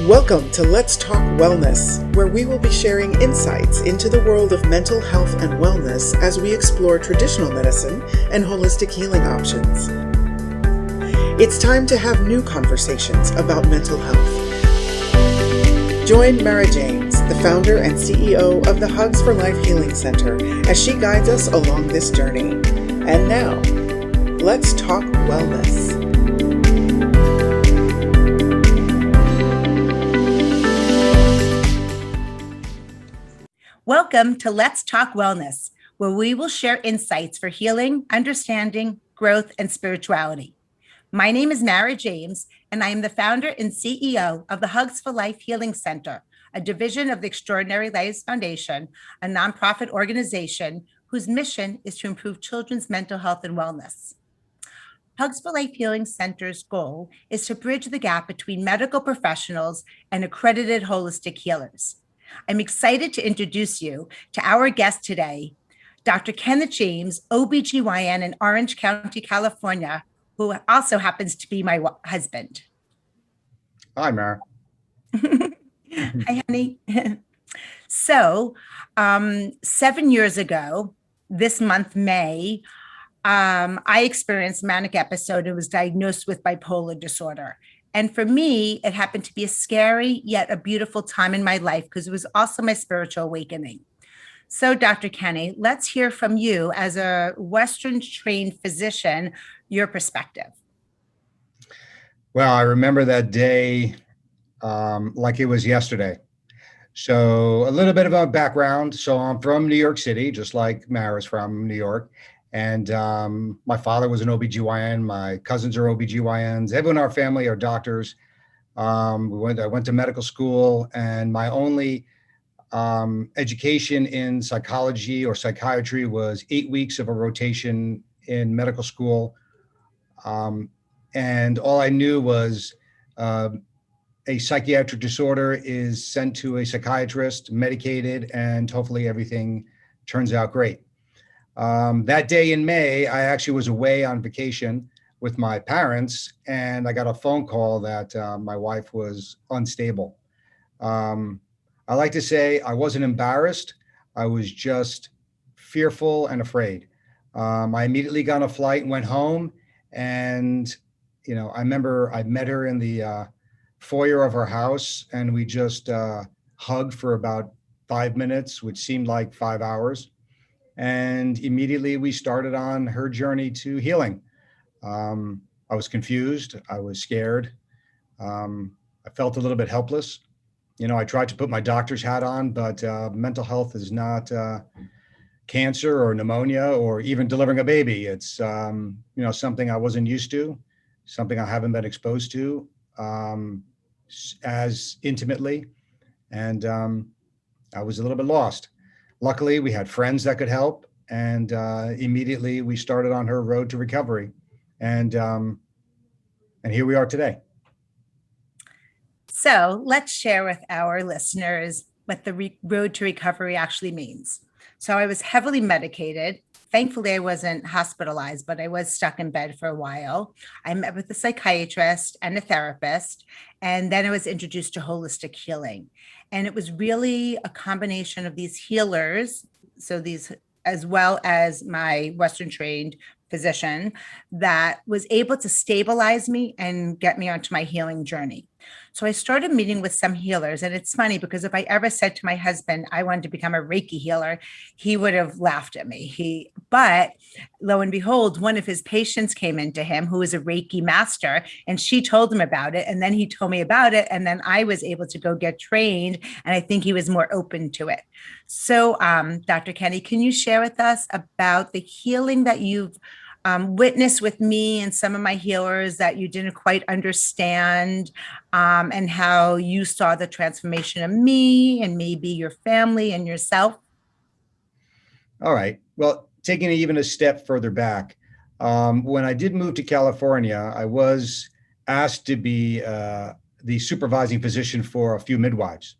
Welcome to Let's Talk Wellness, where we will be sharing insights into the world of mental health and wellness as we explore traditional medicine and holistic healing options. It's time to have new conversations about mental health. Join Mara James, the founder and CEO of the Hugs for Life Healing Center, as she guides us along this journey. And now, let's talk wellness. Welcome to Let's Talk Wellness, where we will share insights for healing, understanding, growth, and spirituality. My name is Mara James, and I am the founder and CEO of the Hugs for Life Healing Center, a division of the Extraordinary Lives Foundation, a nonprofit organization whose mission is to improve children's mental health and wellness. Hugs for Life Healing Center's goal is to bridge the gap between medical professionals and accredited holistic healers. I'm excited to introduce you to our guest today, Dr. Kenneth James, OBGYN in Orange County, California, who also happens to be my husband. Hi, Mara. Hi, honey. So, 7 years ago, this month, May, I experienced a manic episode and was diagnosed with bipolar disorder. And for me, it happened to be a scary yet a beautiful time in my life because it was also my spiritual awakening. So, Dr. Kenny, let's hear from you as a Western-trained physician, your perspective. Well, I remember that day like it was yesterday. So a little bit of a background. So I'm from New York City, just like Mara's from New York. And my father was an OBGYN. My cousins are OBGYNs. Everyone in our family are doctors. I went to medical school, and my only education in psychology or psychiatry was 8 weeks of a rotation in medical school. And all I knew was a psychiatric disorder is sent to a psychiatrist, medicated, and hopefully everything turns out great. That day in May, I actually was away on vacation with my parents, and I got a phone call that my wife was unstable. I like to say I wasn't embarrassed. I was just fearful and afraid. I immediately got on a flight and went home. And, I remember I met her in the foyer of her house, and we just hugged for about 5 minutes, which seemed like 5 hours. And immediately we started on her journey to healing. I was confused. I was scared. I felt a little bit helpless. I tried to put my doctor's hat on, but mental health is not cancer or pneumonia or even delivering a baby. It's, something I wasn't used to, something I haven't been exposed to as intimately. And I was a little bit lost. Luckily, we had friends that could help, and immediately we started on her road to recovery, and here we are today. So let's share with our listeners what the road to recovery actually means. So I was heavily medicated. Thankfully, I wasn't hospitalized, but I was stuck in bed for a while. I met with a psychiatrist and a therapist, and then I was introduced to holistic healing. And it was really a combination of these healers, so these, as well as my Western trained physician, that was able to stabilize me and get me onto my healing journey. So I started meeting with some healers, and it's funny because if I ever said to my husband I wanted to become a Reiki healer, he would have laughed at me. But lo and behold, one of his patients came into him who was a Reiki master, and she told him about it, and then he told me about it, and then I was able to go get trained, and I think he was more open to it. So, Dr. Kenny, can you share with us about the healing that you've witnessed with me and some of my healers that you didn't quite understand, and how you saw the transformation of me and maybe your family and yourself? All right. Well, taking it even a step further back, when I did move to California, I was asked to be the supervising physician for a few midwives.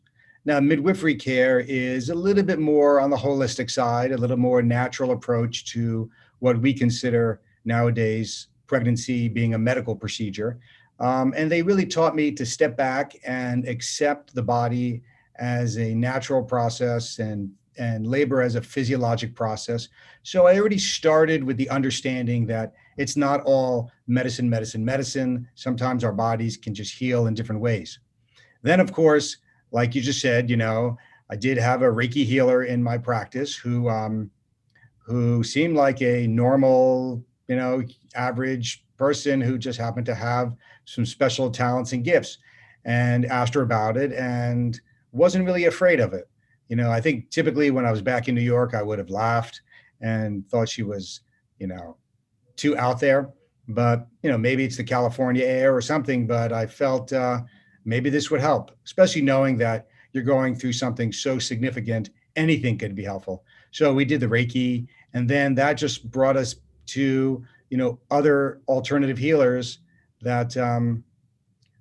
Now, midwifery care is a little bit more on the holistic side, a little more natural approach to what we consider nowadays pregnancy being a medical procedure. And they really taught me to step back and accept the body as a natural process and labor as a physiologic process. So I already started with the understanding that it's not all medicine, medicine, medicine. Sometimes our bodies can just heal in different ways. Then, of course, like you just said, I did have a Reiki healer in my practice who seemed like a normal, average person who just happened to have some special talents and gifts, and asked her about it and wasn't really afraid of it. I think typically when I was back in New York, I would have laughed and thought she was, too out there. But, maybe it's the California air or something, but I felt maybe this would help, especially knowing that you're going through something so significant, anything could be helpful. So we did the Reiki, and then that just brought us to, other alternative healers that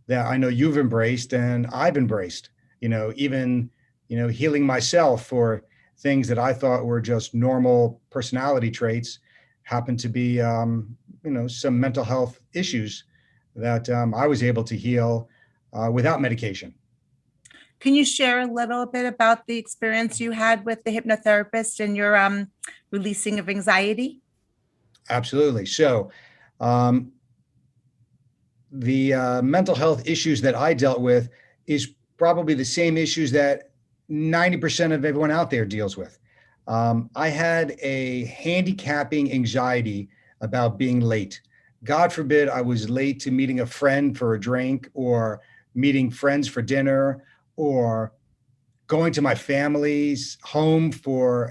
that I know you've embraced and I've embraced, even, healing myself for things that I thought were just normal personality traits happened to be, some mental health issues that I was able to heal without medication. Can you share a little bit about the experience you had with the hypnotherapist and your releasing of anxiety? Absolutely. So the mental health issues that I dealt with is probably the same issues that 90% of everyone out there deals with. I had a handicapping anxiety about being late. God forbid I was late to meeting a friend for a drink, or meeting friends for dinner, or going to my family's home for,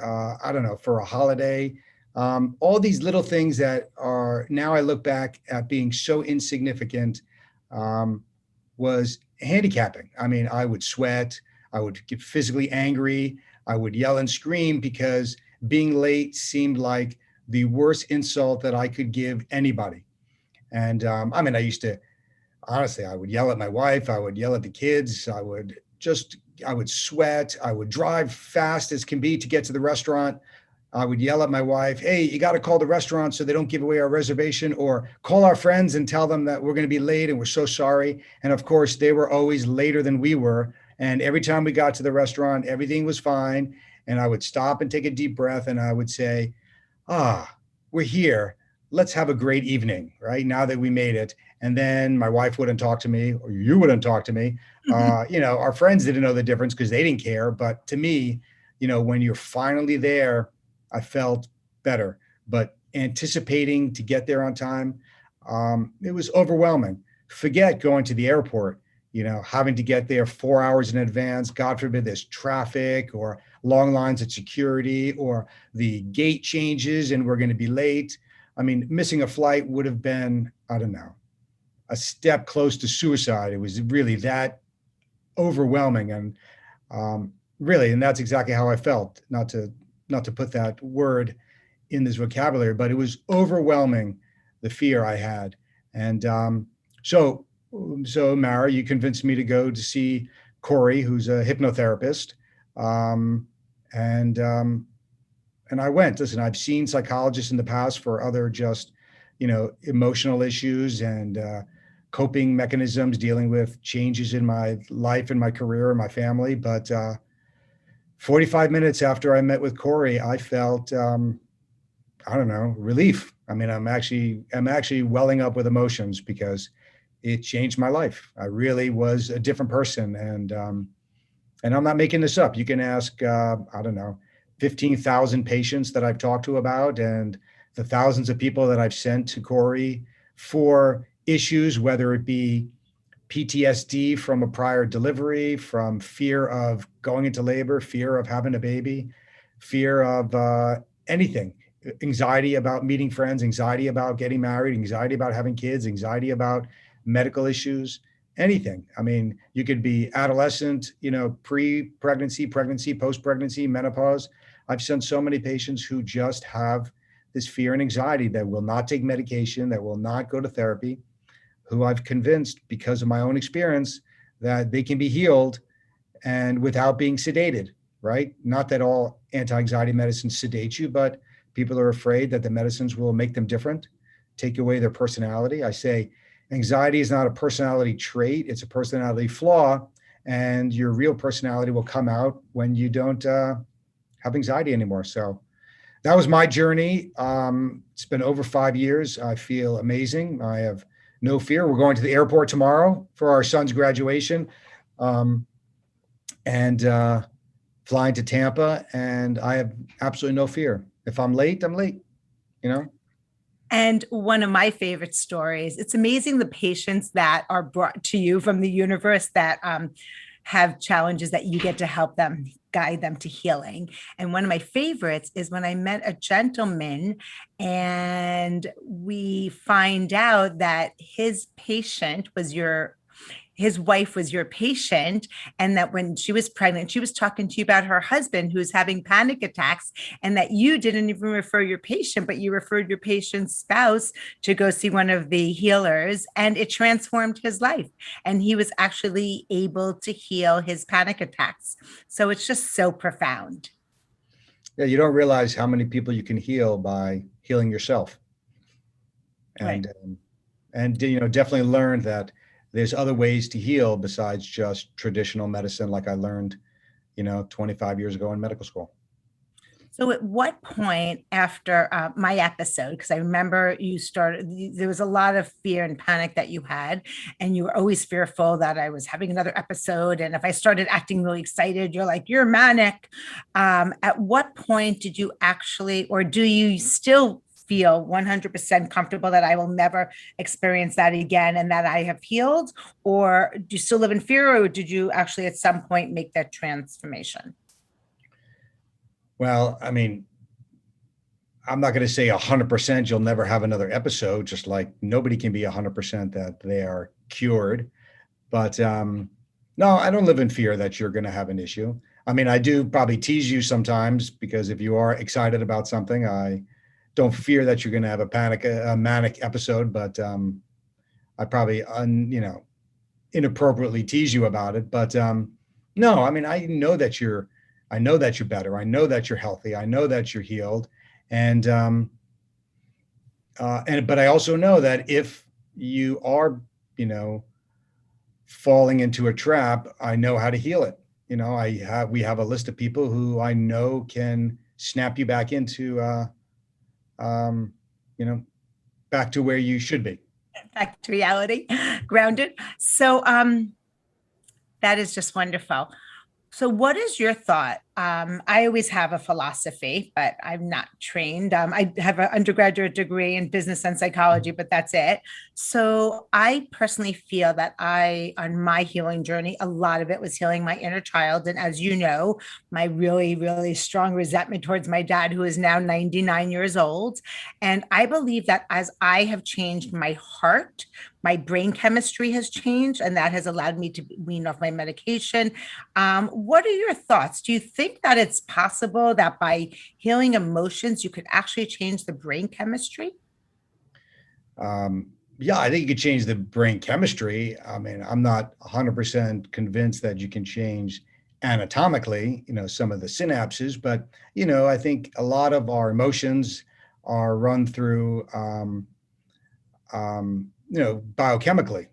for a holiday. All these little things that are, now I look back at being so insignificant, was handicapping. I mean, I would sweat, I would get physically angry, I would yell and scream because being late seemed like the worst insult that I could give anybody. And I used to, honestly, I would yell at my wife, I would yell at the kids, I would sweat, I would drive fast as can be to get to the restaurant. I would yell at my wife, hey, you got to call the restaurant so they don't give away our reservation, or call our friends and tell them that we're going to be late and we're so sorry. And of course, they were always later than we were. And every time we got to the restaurant, everything was fine. And I would stop and take a deep breath and I would say, we're here. Let's have a great evening, right? Now that we made it. And then my wife wouldn't talk to me, or you wouldn't talk to me. Our friends didn't know the difference because they didn't care. But to me, when you're finally there, I felt better. But anticipating to get there on time, it was overwhelming. Forget going to the airport, having to get there 4 hours in advance. God forbid there's traffic or long lines at security, or the gate changes and we're going to be late. I mean, missing a flight would have been, a step close to suicide. It was really that overwhelming. And really, and that's exactly how I felt, not to put that word in this vocabulary, but it was overwhelming, the fear I had. And so Mara, you convinced me to go to see Corey, who's a hypnotherapist. And I went. Listen, I've seen psychologists in the past for other just, emotional issues and coping mechanisms, dealing with changes in my life and my career and my family. But 45 minutes after I met with Corey, I felt, relief. I mean, I'm actually welling up with emotions because it changed my life. I really was a different person. And I'm not making this up. You can ask, 15,000 patients that I've talked to about, and the thousands of people that I've sent to Corey for issues, whether it be PTSD from a prior delivery, from fear of going into labor, fear of having a baby, fear of anything, anxiety about meeting friends, anxiety about getting married, anxiety about having kids, anxiety about medical issues, anything. I mean, you could be adolescent, pre-pregnancy, pregnancy, post-pregnancy, menopause. I've sent so many patients who just have this fear and anxiety that will not take medication, that will not go to therapy, who I've convinced because of my own experience that they can be healed and without being sedated, right? Not that all anti-anxiety medicines sedate you, but people are afraid that the medicines will make them different, take away their personality. I say, Anxiety is not a personality trait, it's a personality flaw. And your real personality will come out when you don't have anxiety anymore. So that was my journey. It's been over 5 years. I feel amazing. I have no fear. We're going to the airport tomorrow for our son's graduation, and flying to Tampa. And I have absolutely no fear. If I'm late, I'm late, you know? And one of my favorite stories, it's amazing the patients that are brought to you from the universe that have challenges that you get to help them, guide them to healing. And one of my favorites is when I met a gentleman and we find out that his wife was your patient, and that when she was pregnant, she was talking to you about her husband who's having panic attacks, and that you didn't even refer your patient, but you referred your patient's spouse to go see one of the healers, and it transformed his life. And he was actually able to heal his panic attacks. So it's just so profound. Yeah, you don't realize how many people you can heal by healing yourself. And, Right. and definitely learned that there's other ways to heal besides just traditional medicine, like I learned, 25 years ago in medical school. So at what point after my episode, because I remember there was a lot of fear and panic that you had, and you were always fearful that I was having another episode. And if I started acting really excited, you're like, you're manic. At what point did you actually, or do you still feel 100% comfortable that I will never experience that again and that I have healed? Or do you still live in fear, or did you actually at some point make that transformation? Well, I mean, I'm not going to say 100% you'll never have another episode, just like nobody can be 100% that they are cured. But no, I don't live in fear that you're going to have an issue. I mean, I do probably tease you sometimes, because if you are excited about something, I don't fear that you're going to have a manic episode, but I probably, inappropriately tease you about it. But no, I mean, I know that you're better. I know that you're healthy. I know that you're healed. And but I also know that if you are, falling into a trap, I know how to heal it. We have a list of people who I know can snap you back into, back to where you should be. Back to reality, grounded. So that is just wonderful. So what is your thought? I always have a philosophy, but I'm not trained. I have an undergraduate degree in business and psychology, but that's it. So I personally feel that on my healing journey, a lot of it was healing my inner child. And as you know, my really, really strong resentment towards my dad, who is now 99 years old. And I believe that as I have changed my heart, my brain chemistry has changed, and that has allowed me to wean off my medication. What are your thoughts? Do you think that it's possible that by healing emotions, you could actually change the brain chemistry? Yeah, I think you could change the brain chemistry. I mean, I'm not 100% convinced that you can change anatomically, some of the synapses, but, I think a lot of our emotions are run through, biochemically,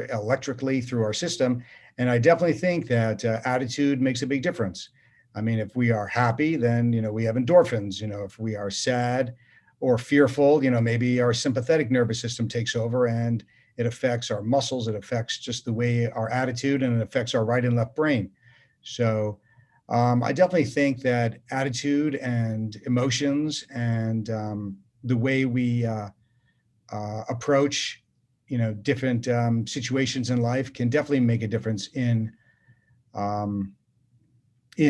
electrically through our system. And I definitely think that attitude makes a big difference. I mean, if we are happy, then, we have endorphins. If we are sad or fearful, maybe our sympathetic nervous system takes over, and it affects our muscles. It affects just the way our attitude, and it affects our right and left brain. So I definitely think that attitude and emotions and the way we approach different situations in life can definitely make a difference in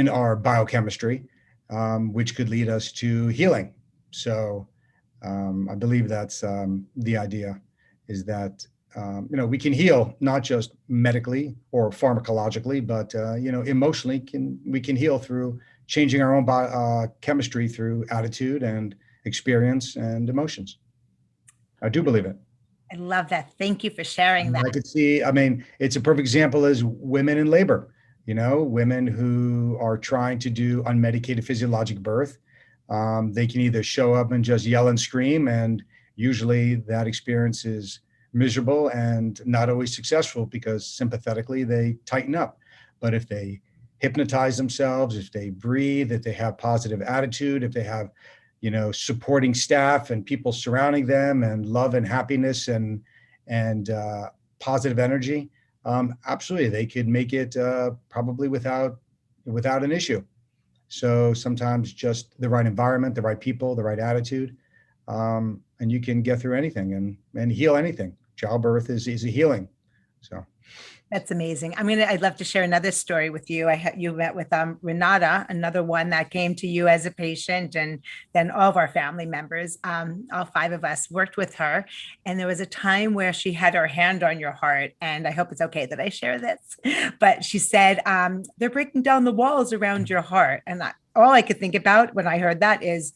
our biochemistry, which could lead us to healing. So I believe that's the idea, is that we can heal not just medically or pharmacologically, but emotionally we can heal through changing our own chemistry through attitude and experience and emotions. I do believe it. I love that. Thank you for sharing that. I could see, I mean, it's a perfect example is women in labor, women who are trying to do unmedicated physiologic birth. They can either show up and just yell and scream, and usually that experience is miserable and not always successful because sympathetically they tighten up. But if they hypnotize themselves, if they breathe, if they have positive attitude, if they have, supporting staff and people surrounding them and love and happiness and positive energy, absolutely, they could make it probably without an issue. So sometimes just the right environment, the right people, the right attitude, and you can get through anything and heal anything. Childbirth is a healing. So. That's amazing. I'd love to share another story with you. You met with Renata, another one that came to you as a patient, and then all of our family members, all 5 of us worked with her. And there was a time where she had her hand on your heart, and I hope it's okay that I share this, but she said, they're breaking down the walls around your heart. And all I could think about when I heard that is,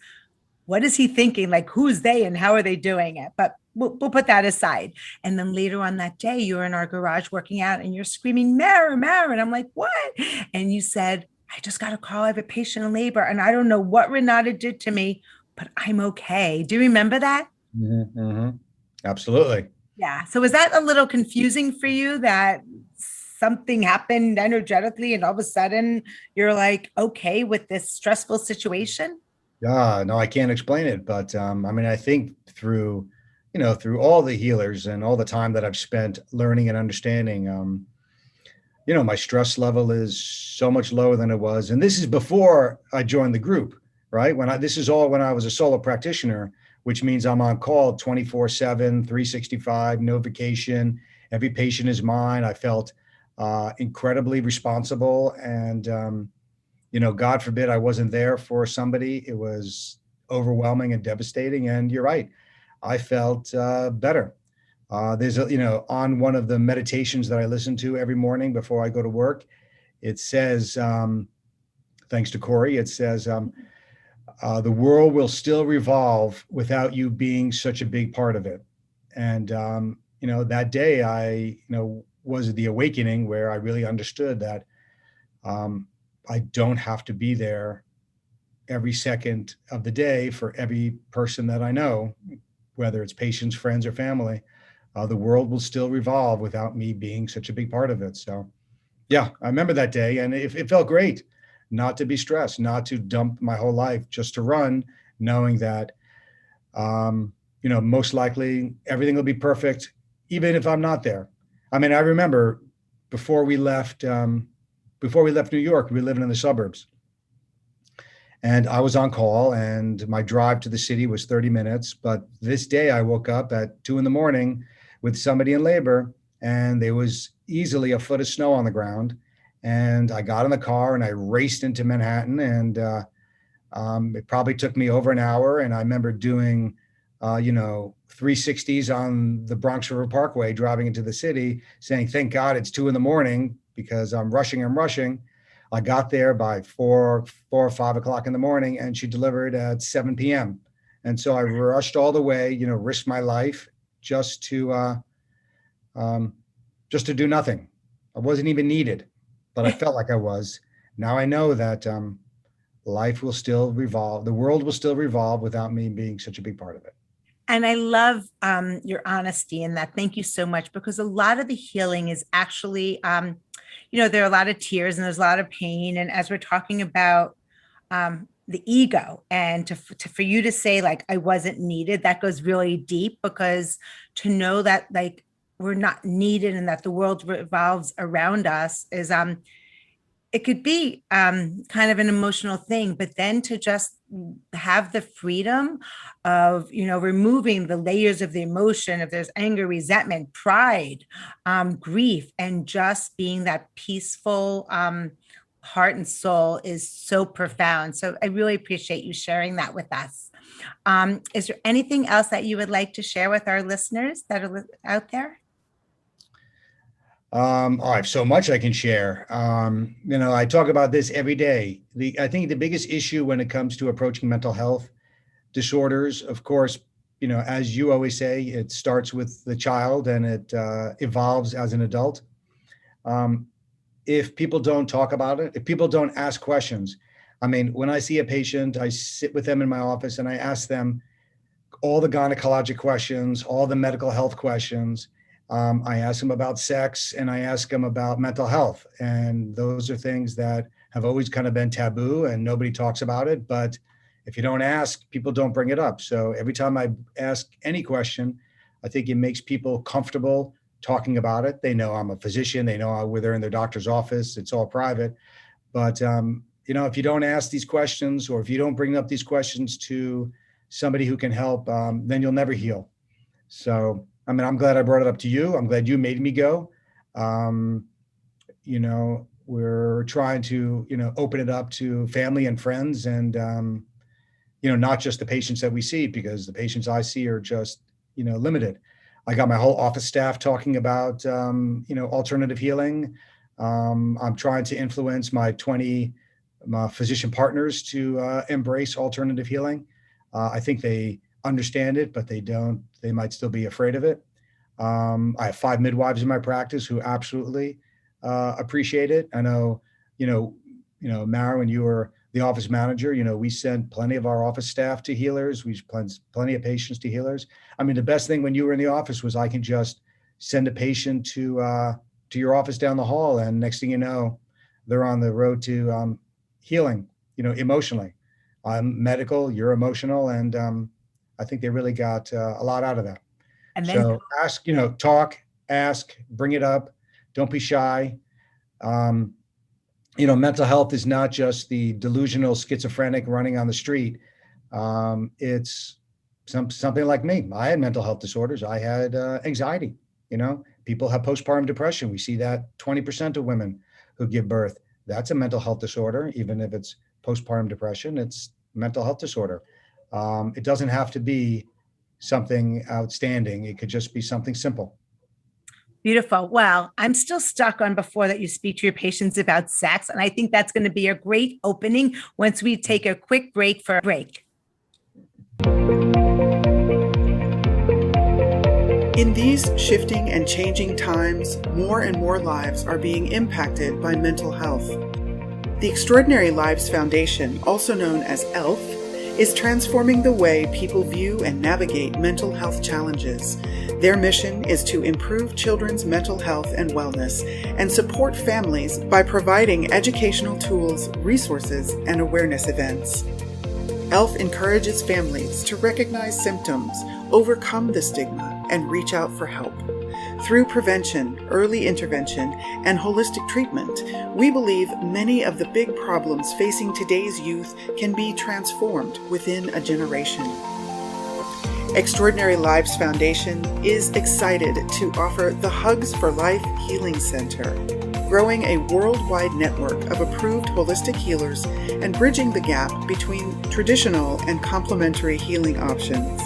what is he thinking? Like, who's they and how are they doing it? But we'll put that aside. And then later on that day, you were in our garage working out and you're screaming, Mara, Mara. And I'm like, what? And you said, I just got a call. I have a patient in labor. And I don't know what Renata did to me, but I'm okay. Do you remember that? Mm-hmm, mm-hmm. Absolutely. Yeah. So was that a little confusing for you that something happened energetically and all of a sudden you're like, okay with this stressful situation? Yeah, no, I can't explain it, but I think through all the healers and all the time that I've spent learning and understanding, my stress level is so much lower than it was. And this is before I joined the group, right? This is all when I was a solo practitioner, which means I'm on call 24/7, 365, no vacation. Every patient is mine. I felt incredibly responsible and, God forbid I wasn't there for somebody. It was overwhelming and devastating. And you're right. I felt better. There's on one of the meditations that I listen to every morning before I go to work, it says, thanks to Corey, it says, the world will still revolve without you being such a big part of it. And, that day I, was the awakening where I really understood that I don't have to be there every second of the day for every person that I know, whether it's patients, friends, or family. The world will still revolve without me being such a big part of it. So, yeah, I remember that day, and it felt great not to be stressed, not to dump my whole life, just to run, knowing that, most likely everything will be perfect, even if I'm not there. I remember before we left New York, we were living in the suburbs. And I was on call and my drive to the city was 30 minutes. But this day I woke up at 2 a.m. with somebody in labor and there was easily a foot of snow on the ground. And I got in the car and I raced into Manhattan and it probably took me over an hour. And I remember doing, 360s on the Bronx River Parkway, driving into the city saying, thank God it's 2 a.m. because I'm rushing. I got there by 4 or 5 o'clock in the morning and she delivered at 7 p.m. And so I rushed all the way, risked my life just to do nothing. I wasn't even needed, but I felt like I was. Now I know that life will still revolve. The world will still revolve without me being such a big part of it. And I love your honesty in that. Thank you so much, because a lot of the healing is actually, there are a lot of tears and there's a lot of pain. And as we're talking about the ego and for you to say like, I wasn't needed, that goes really deep, because to know that like we're not needed and that the world revolves around us is, it could be kind of an emotional thing, but then to just have the freedom of, removing the layers of the emotion, if there's anger, resentment, pride, grief, and just being that peaceful heart and soul is so profound. So I really appreciate you sharing that with us. Is there anything else that you would like to share with our listeners that are out there? I have so much I can share. I talk about this every day. I think the biggest issue when it comes to approaching mental health disorders, of course, as you always say, it starts with the child and it evolves as an adult. If people don't talk about it, if people don't ask questions, when I see a patient, I sit with them in my office and I ask them all the gynecologic questions, all the medical health questions. I ask them about sex and I ask them about mental health. And those are things that have always kind of been taboo and nobody talks about it. But if you don't ask, people don't bring it up. So every time I ask any question, I think it makes people comfortable talking about it. They know I'm a physician. They know where they're in their doctor's office. It's all private. But, if you don't ask these questions or if you don't bring up these questions to somebody who can help, then you'll never heal. So, I'm glad I brought it up to you. I'm glad you made me go. We're trying to, open it up to family and friends and, not just the patients that we see, because the patients I see are just, limited. I got my whole office staff talking about, alternative healing. I'm trying to influence my physician partners to embrace alternative healing. I think they understand it, but they might still be afraid of it. I have 5 midwives in my practice who absolutely appreciate it. I know, Mara, when you were the office manager, we sent plenty of our office staff to healers. We sent plenty of patients to healers. The best thing when you were in the office was I can just send a patient to your office down the hall, and next thing you know, they're on the road to healing, emotionally. I'm medical, you're emotional, and I think they really got a lot out of that. And then So ask, talk, ask, bring it up. Don't be shy. Mental health is not just the delusional schizophrenic running on the street. It's something like me. I had mental health disorders. I had anxiety. People have postpartum depression. We see that 20% of women who give birth, that's a mental health disorder. Even if it's postpartum depression, it's mental health disorder. It doesn't have to be something outstanding. It could just be something simple. Beautiful. Well, I'm still stuck on before that you speak to your patients about sex. And I think that's going to be a great opening once we take a quick break for a break. In these shifting and changing times, more and more lives are being impacted by mental health. The Extraordinary Lives Foundation, also known as ELF, is transforming the way people view and navigate mental health challenges. Their mission is to improve children's mental health and wellness and support families by providing educational tools, resources, and awareness events. ELF encourages families to recognize symptoms, overcome the stigma, and reach out for help. Through prevention, early intervention, and holistic treatment, we believe many of the big problems facing today's youth can be transformed within a generation. Extraordinary Lives Foundation is excited to offer the Hugs for Life Healing Center, growing a worldwide network of approved holistic healers and bridging the gap between traditional and complementary healing options.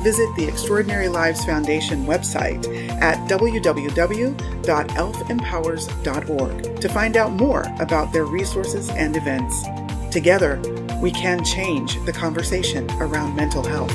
Visit the Extraordinary Lives Foundation website at www.elfempowers.org to find out more about their resources and events. Together, we can change the conversation around mental health.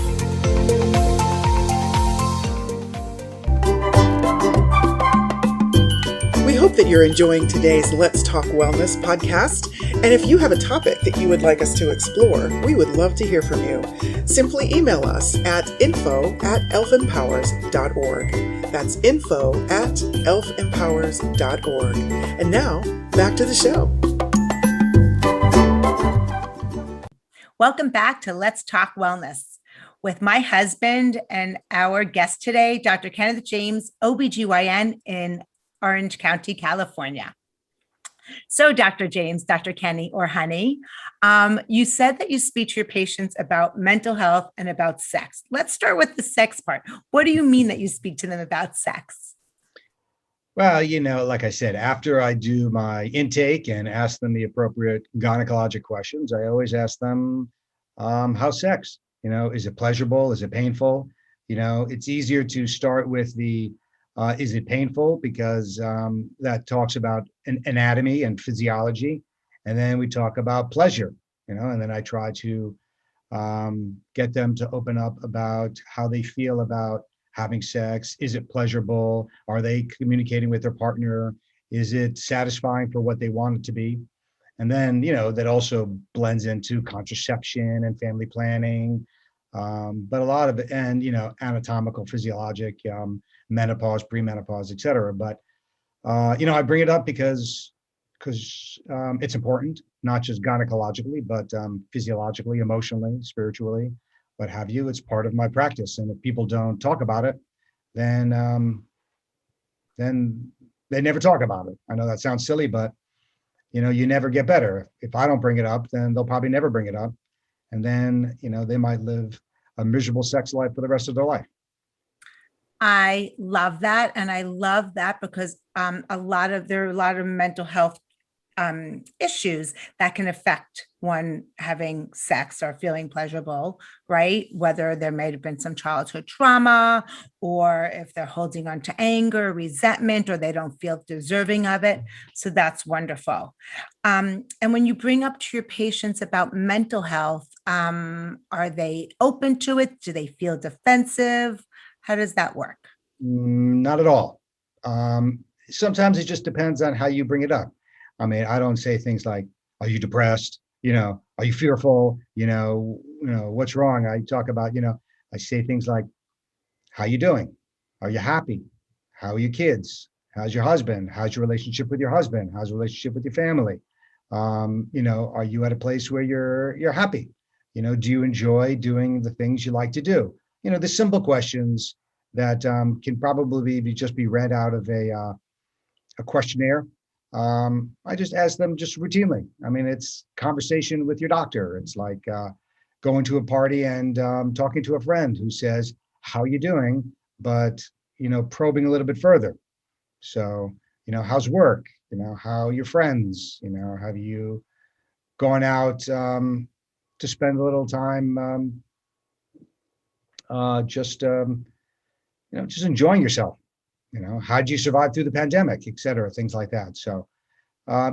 We hope that you're enjoying today's Let's Talk Wellness podcast. And if you have a topic that you would like us to explore, we would love to hear from you. Simply email us at info@elfempowers.org. That's info@elfempowers.org. And now, back to the show. Welcome back to Let's Talk Wellness with my husband and our guest today, Dr. Kenneth James, OBGYN in Orange County, California. So, Dr. James, Dr. Kenny, or Honey, you said that you speak to your patients about mental health and about sex. Let's start with the sex part. What do you mean that you speak to them about sex? Well, like I said, after I do my intake and ask them the appropriate gynecologic questions, I always ask them, how's sex? Is it pleasurable? Is it painful? It's easier to start with the is it painful? Because that talks about anatomy and physiology. And then we talk about pleasure, and then I try to get them to open up about how they feel about having sex. Is it pleasurable? Are they communicating with their partner? Is it satisfying for what they want it to be? And then, that also blends into contraception and family planning. But a lot of it, and anatomical, physiologic, menopause, premenopause, et cetera. But I bring it up because it's important, not just gynecologically, but physiologically, emotionally, spiritually, what have you. It's part of my practice, and if people don't talk about it, then they never talk about it. I know that sounds silly, but you never get better. If I don't bring it up, then they'll probably never bring it up, and then they might live a miserable sex life for the rest of their life. I love that. And I love that because there are a lot of mental health issues that can affect one having sex or feeling pleasurable, right? Whether there may have been some childhood trauma, or if they're holding on to anger, resentment, or they don't feel deserving of it. So that's wonderful. And when you bring up to your patients about mental health, are they open to it? Do they feel defensive? How does that work? Not at all. Sometimes it just depends on how you bring it up. I mean, I don't say things like, "Are you depressed? Are you fearful? What's wrong?" I talk about, I say things like, "How you doing? Are you happy? How are your kids? How's your husband? How's your relationship with your husband? How's your relationship with your family? Are you at a place where you're happy? Do you enjoy doing the things you like to do?" The simple questions that can probably just be read out of a questionnaire. I just ask them just routinely. I mean, it's conversation with your doctor. It's like going to a party and talking to a friend who says, "How you doing?" But, probing a little bit further. So, how's work? How are your friends? Have you gone out to spend a little time just enjoying yourself? How did you survive through the pandemic, et cetera, things like that. So,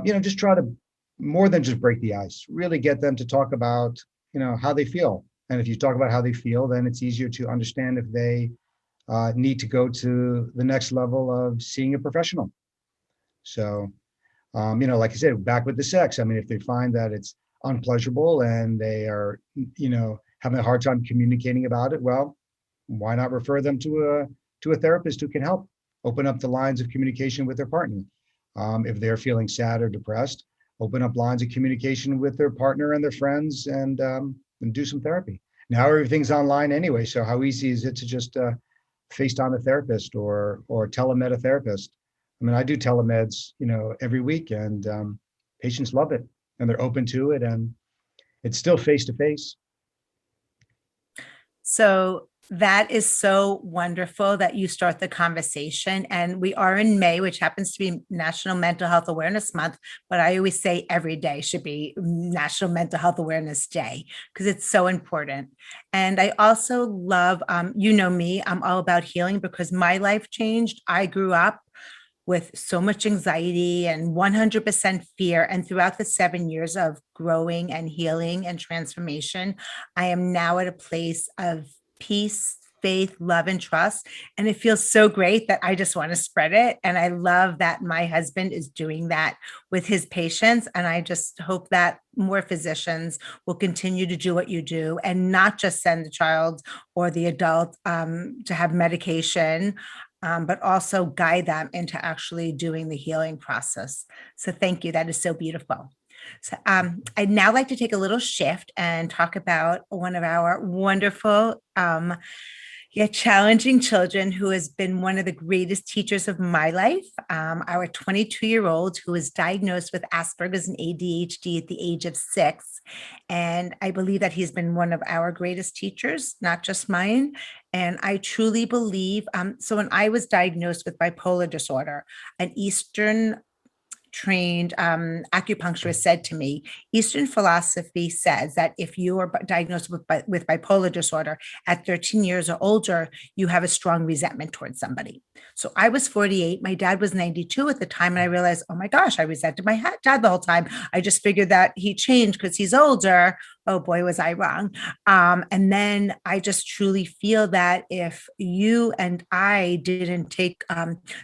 just try to, more than just break the ice, really get them to talk about, how they feel. And if you talk about how they feel, then it's easier to understand if they need to go to the next level of seeing a professional. So, like I said, back with the sex, I mean, if they find that it's unpleasurable and they are, having a hard time communicating about it, well, why not refer them to a therapist who can help open up the lines of communication with their partner? If they're feeling sad or depressed, open up lines of communication with their partner and their friends, and do some therapy. Now everything's online anyway, so how easy is it to just FaceTime a therapist or telemed a therapist? I mean, I do telemeds, every week, and patients love it, and they're open to it, and it's still face to face. So that is so wonderful that you start the conversation. And we are in May, which happens to be National Mental Health Awareness Month. But I always say every day should be National Mental Health Awareness Day because it's so important. And I also love, me, I'm all about healing because my life changed. I grew up with so much anxiety and 100% fear. And throughout the 7 years of growing and healing and transformation, I am now at a place of peace, faith, love, and trust. And it feels so great that I just want to spread it. And I love that my husband is doing that with his patients. And I just hope that more physicians will continue to do what you do and not just send the child or the adult to have medication, but also guide them into actually doing the healing process. So thank you. That is so beautiful. So I'd now like to take a little shift and talk about one of our wonderful yet challenging children who has been one of the greatest teachers of my life, our 22-year-old who was diagnosed with Asperger's and ADHD at the age of 6. And I believe that he's been one of our greatest teachers, not just mine. And I truly believe, so when I was diagnosed with bipolar disorder, an Eastern trained acupuncturist said to me, Eastern philosophy says that if you are diagnosed with bipolar disorder at 13 years or older, you have a strong resentment towards somebody. So I was 48. My dad was 92 at the time. And I realized, oh my gosh, I resented my dad the whole time. I just figured that he changed because he's older. Oh boy, was I wrong. And then I just truly feel that if you and I didn't take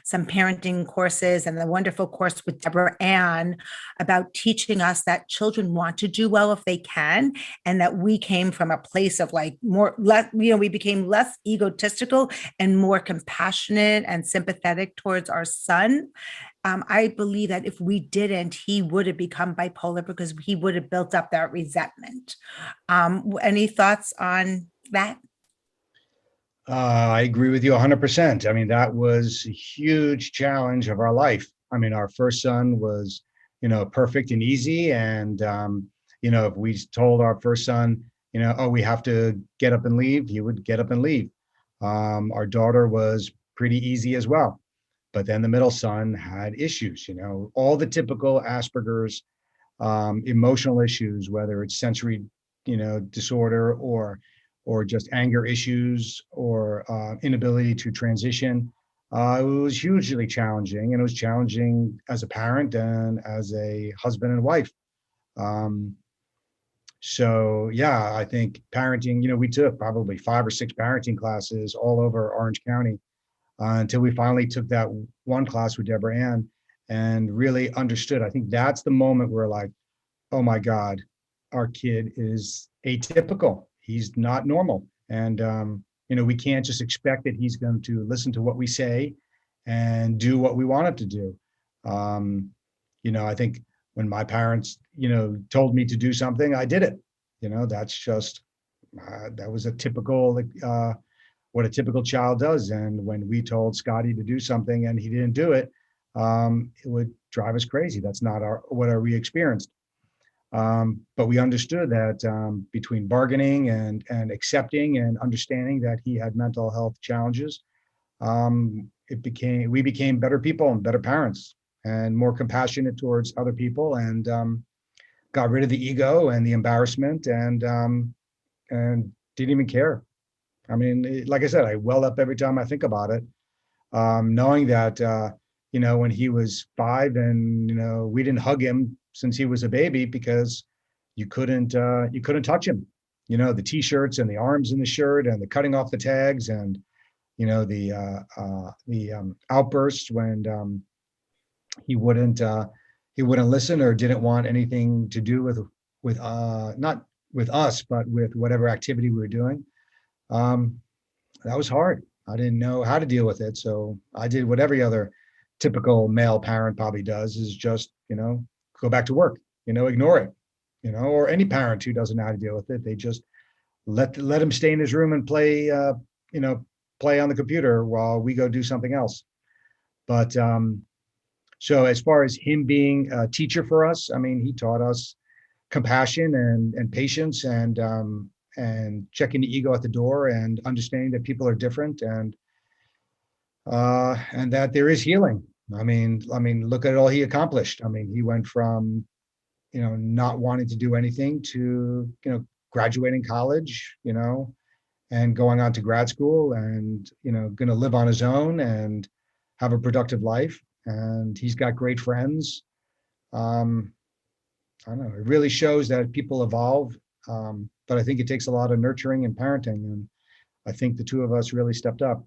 some parenting courses and the wonderful course with Deborah Deborah Ann about teaching us that children want to do well if they can, and that we came from a place of like we became less egotistical and more compassionate and sympathetic towards our son. I believe that if we didn't, he would have become bipolar because he would have built up that resentment. Any thoughts on that? I agree with you 100%. I mean, that was a huge challenge of our life. I mean, our first son was, perfect and easy. And, if we told our first son, oh, we have to get up and leave, he would get up and leave. Our daughter was pretty easy as well. But then the middle son had issues, all the typical Asperger's, emotional issues, whether it's sensory, disorder or just anger issues or inability to transition. It was hugely challenging, and it was challenging as a parent and as a husband and wife. So yeah, I think parenting, we took probably 5 or 6 parenting classes all over Orange County until we finally took that one class with Deborah Ann and really understood. I think that's the moment where like, oh my God, our kid is atypical. He's not normal. And, we can't just expect that he's going to listen to what we say and do what we want him to do. I think when my parents, told me to do something, I did it. That's just, that was a typical, what a typical child does. And when we told Scotty to do something and he didn't do it, it would drive us crazy. That's not what we experienced. But we understood that between bargaining and accepting and understanding that he had mental health challenges, we became better people and better parents and more compassionate towards other people, and got rid of the ego and the embarrassment and didn't even care. I mean, like I said, I well up every time I think about it, knowing that when he was 5 and we didn't hug him since he was a baby because you couldn't touch him. The t-shirts and the arms in the shirt and the cutting off the tags and the outbursts when he wouldn't listen or didn't want anything to do with not with us but with whatever activity we were doing. That was hard. I didn't know how to deal with it, so I did what every other typical male parent probably does, is just go back to work, ignore it, or any parent who doesn't know how to deal with it, they just let him stay in his room and play on the computer while we go do something else. But so as far as him being a teacher for us, I mean, he taught us compassion and patience and checking the ego at the door and understanding that people are different and that there is healing. I mean, look at all he accomplished. I mean, he went from, not wanting to do anything to, graduating college, and going on to grad school and, going to live on his own and have a productive life. And he's got great friends. I don't know, it really shows that people evolve. But I think it takes a lot of nurturing and parenting. And I think the two of us really stepped up.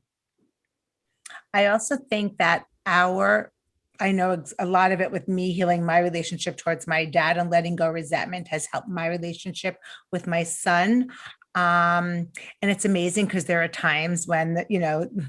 I also think that I know a lot of it with me healing my relationship towards my dad and letting go resentment has helped my relationship with my son. And it's amazing because there are times when,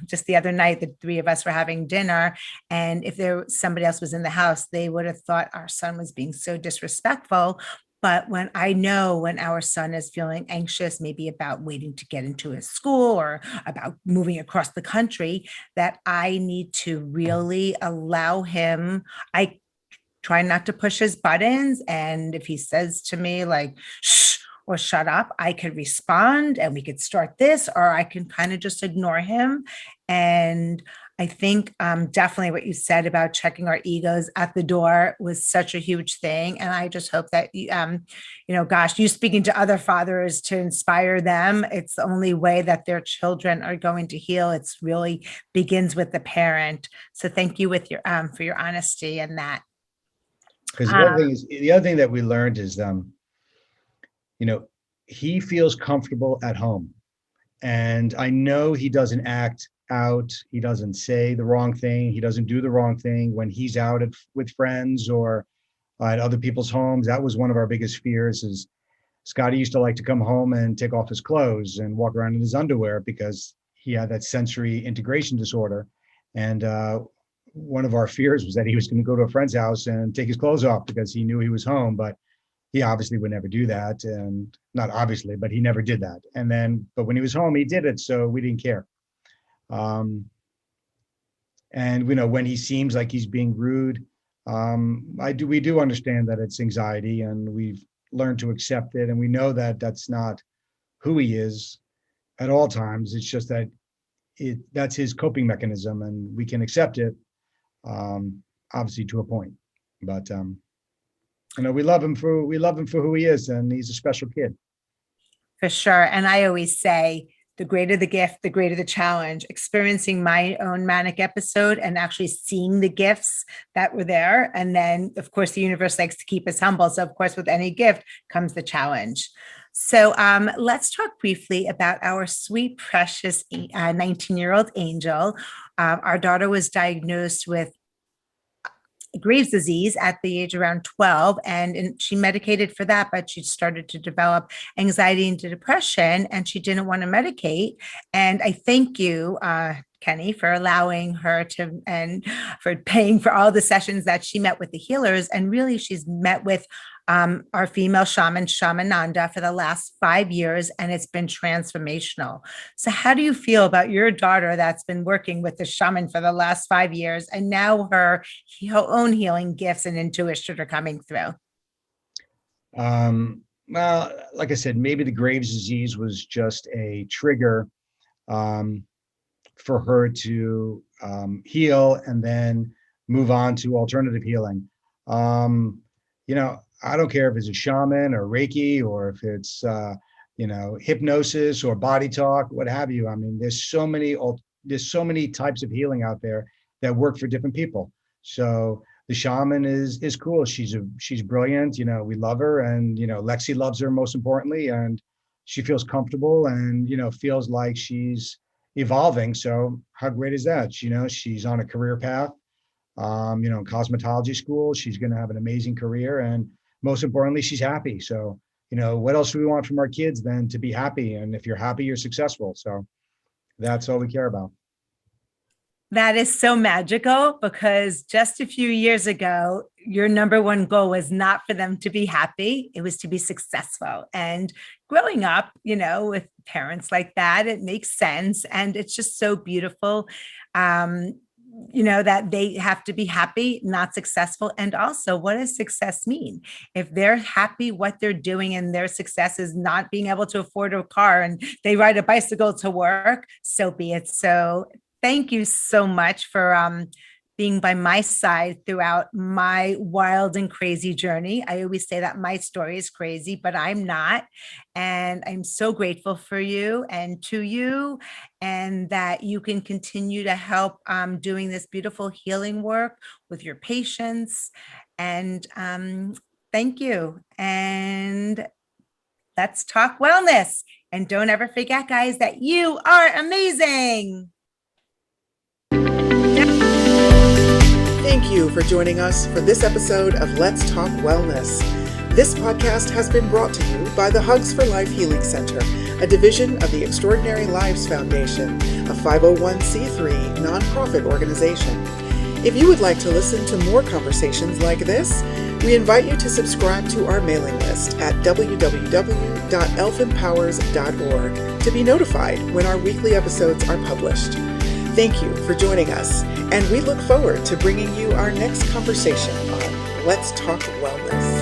just the other night, the 3 of us were having dinner, and if somebody else was in the house, they would have thought our son was being so disrespectful. But when our son is feeling anxious, maybe about waiting to get into his school or about moving across the country, that I need to really allow him. I try not to push his buttons. And if he says to me like, shh, or shut up, I could respond and we could start this, or I can kind of just ignore him. And I think definitely what you said about checking our egos at the door was such a huge thing. And I just hope that, you speaking to other fathers to inspire them. It's the only way that their children are going to heal. It's really begins with the parent. So thank you for your honesty and that. Because the other thing that we learned is, he feels comfortable at home. And I know he doesn't act out. He doesn't say the wrong thing. He doesn't do the wrong thing when he's out with friends or at other people's homes. That was one of our biggest fears. Is Scotty used to like to come home and take off his clothes and walk around in his underwear because he had that sensory integration disorder. And one of our fears was that he was going to go to a friend's house and take his clothes off because he knew he was home, but he obviously would never do that. And not obviously, but he never did that. But when he was home, he did it. So we didn't care. And when he seems like he's being rude, we do understand that it's anxiety, and we've learned to accept it. And we know that that's not who he is at all times. It's just that that's his coping mechanism, and we can accept it, obviously to a point. But we love him for who he is, and he's a special kid. For sure. And I always say, the greater the gift, the greater the challenge. Experiencing my own manic episode and actually seeing the gifts that were there. And then, of course, the universe likes to keep us humble. So, of course, with any gift comes the challenge. So let's talk briefly about our sweet, precious 19-year-old Angel. Our daughter was diagnosed with Graves' disease at the age around 12, and she medicated for that, but she started to develop anxiety and depression, and she didn't want to medicate. And I thank you, Kenny, for allowing her to, and for paying for all the sessions that she met with the healers. And really, she's met with our female shaman, Shamananda, for the last 5 years, and it's been transformational. So how do you feel about your daughter that's been working with the shaman for the last 5 years, and now her own healing gifts and intuition are coming through? Well, like I said, maybe the Graves' disease was just a trigger for her to heal and then move on to alternative healing. I don't care if it's a shaman or Reiki, or if it's, hypnosis or body talk, what have you. I mean, there's so many types of healing out there that work for different people. So the shaman is cool. She's brilliant. We love her, and, Lexi loves her most importantly, and she feels comfortable and, feels like she's evolving. So how great is that? She's on a career path, in cosmetology school. She's going to have an amazing career, and most importantly, she's happy. So, what else do we want from our kids than to be happy? And if you're happy, you're successful. So that's all we care about. That is so magical, because just a few years ago, your number one goal was not for them to be happy. It was to be successful. And growing up, with parents like that, it makes sense. And it's just so beautiful. That they have to be happy, not successful. And also, what does success mean? If they're happy what they're doing and their success is not being able to afford a car and they ride a bicycle to work, so be it. So thank you so much for being by my side throughout my wild and crazy journey. I always say that my story is crazy, but I'm not. And I'm so grateful for you and to you, and that you can continue to help doing this beautiful healing work with your patients. And thank you. And let's talk wellness. And don't ever forget, guys, that you are amazing. Thank you for joining us for this episode of Let's Talk Wellness. This podcast has been brought to you by the Hugs for Life Healing Center, a division of the Extraordinary Lives Foundation, a 501c3 nonprofit organization. If you would like to listen to more conversations like this, we invite you to subscribe to our mailing list at www.elfempowers.org to be notified when our weekly episodes are published. Thank you for joining us, and we look forward to bringing you our next conversation on Let's Talk Wellness.